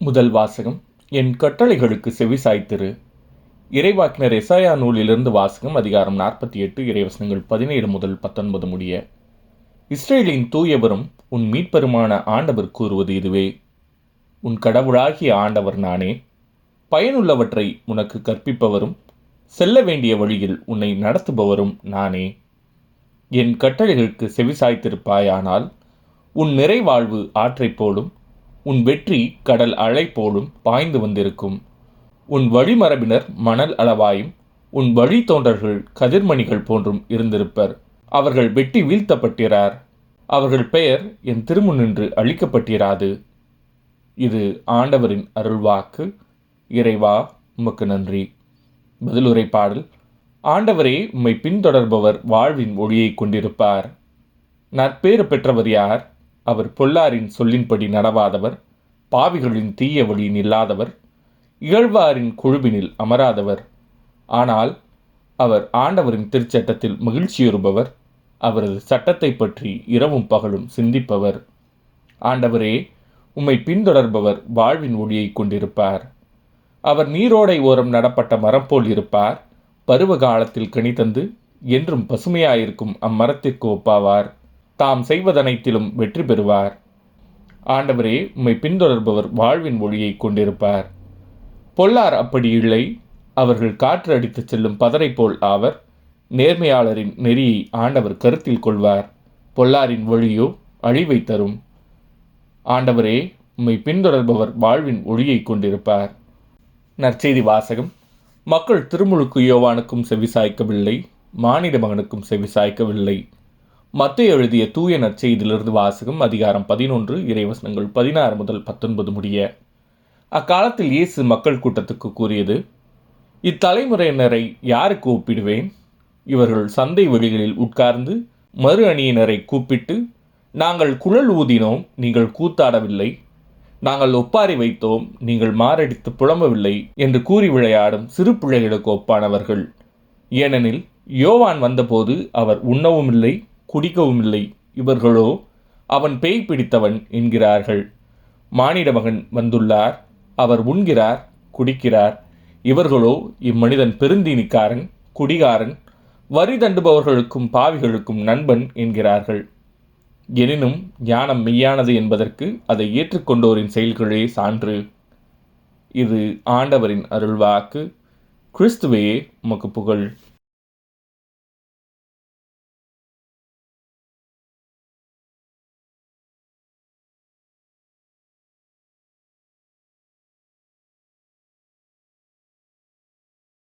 முதல் வாசகம். என் கட்டளைகளுக்கு செவிசாய்த்திரு. இறைவாக்கினர் எசாயா நூலிலிருந்து வாசகம். அதிகாரம் 48, இறைவசனங்கள் 17 முதல் 19 முடிய. இஸ்ரேலின் தூயவரும் உன் மீட்பெருமான ஆண்டவர் கூறுவது இதுவே: உன் கடவுளாகிய ஆண்டவர் நானே. பயனுள்ளவற்றை உனக்கு கற்பிப்பவரும் செல்ல வேண்டிய வழியில் உன்னை நடத்துபவரும் நானே. என் கட்டளைகளுக்கு செவிசாய்த்திருப்பாயானால் உன் நிறைவாழ்வு ஆற்றைப் போலும், உன் வெற்றி கடல் அலை போலும் பாய்ந்து வந்திருக்கும். உன் வழிமரபினர் மணல் அளவாயும், உன் வழித்தோன்றர்கள் கதிர்மணிகள் போன்றும் இருந்திருப்பர். அவர்கள் வெட்டி வீழ்த்தப்பட்டிரார். அவர்கள் பெயர் என் திருமுன்னின்று அழிக்கப்பட்டிராது. இது ஆண்டவரின் அருள்வாக்கு. இறைவா, உமக்கு நன்றி. பதிலுரை பாடல். ஆண்டவரே, உம்மை பின்தொடர்பவர் வாழ்வின் ஒளியை கொண்டிருப்பார். நற்பேறு பெற்றவர் யார்? அவர் பொல்லாரின் சொல்லின்படி நடவாதவர், பாவிகளின் தீய வழி நில்லாதவர், இகழ்வாரின் குழுவினில் அமராதவர். ஆனால் அவர் ஆண்டவரின் திருச்சட்டத்தில் மகிழ்ச்சியுறுபவர், அவரது சட்டத்தை பற்றி இரவும் பகலும் சிந்திப்பவர். ஆண்டவரே, உம்மை பின்தொடர்பவர் வாழ்வின் ஒளியை கொண்டிருப்பார். அவர் நீரோடை ஓரம் நடப்பட்ட மரம் போல் இருப்பார். பருவ காலத்தில் கனி தந்து என்றும் பசுமையாயிருக்கும் அம்மரத்திற்கு ஒப்பாவார். தாம் செய்வதனைத்திலும் வெற்றி பெறுவார். ஆண்டவரே, உம்மை பின்தொடர்பவர் வாழ்வின் ஒளியை கொண்டிருப்பார். பொல்லார் அப்படி இல்லை. அவர்கள் காற்று அடித்துச் செல்லும் பதரை போல் ஆவர். நேர்மையாளரின் நெறியை ஆண்டவர் கருத்தில் கொள்வார். பொல்லாரின் வழியோ அழிவை தரும். ஆண்டவரே, உம்மை பின்தொடர்பவர் வாழ்வின் ஒளியை கொண்டிருப்பார். நற்செய்தி வாசகம். மக்கள் திருமுழுக்கு யோவானுக்கும் செவிசாய்க்கவில்லை, மானிட மகனுக்கும் செவிசாய்க்கவில்லை. மத்தேயு எழுதிய தூய நற்செய்தியிலிருந்து வாசகம். அதிகாரம் 11, இறைவசனங்கள் 16 முதல் 19 முடிய. அக்காலத்தில் இயேசு மக்கள் கூட்டத்துக்கு கூறியது: இத்தலைமுறையினரை யாருக்கு ஒப்பிடுவேன்? இவர்கள் சந்தை வெளிகளில் உட்கார்ந்து மறு அணியினரை கூப்பிட்டு, நாங்கள் குழல் ஊதினோம், நீங்கள் கூத்தாடவில்லை; நாங்கள் ஒப்பாரி வைத்தோம், நீங்கள் மாரடித்து புலம்பவில்லை என்று கூறி விளையாடும் சிறு பிள்ளைகளுக்கு ஒப்பானவர்கள். ஏனெனில் யோவான் வந்தபோது அவர் உண்ணவும் இல்லை, குடிக்கவும் இல்லை. இவர்களோ அவன் பேய் பிடித்தவன் என்கிறார்கள். மானிட மகன் வந்துள்ளார், அவர் உண்கிறார், குடிக்கிறார். இவர்களோ இம்மனிதன் பெருந்தீனிக்காரன், குடிகாரன், வரி தண்டுபவர்களுக்கும் பாவிகளுக்கும் நண்பன் என்கிறார்கள். எனினும் ஞானம் மெய்யானது என்பதற்கு அதை ஏற்றுக்கொண்டோரின் செயல்களே சான்று. இது ஆண்டவரின் அருள்வாக்கு. கிறிஸ்துவே, உமக்கு புகழ்.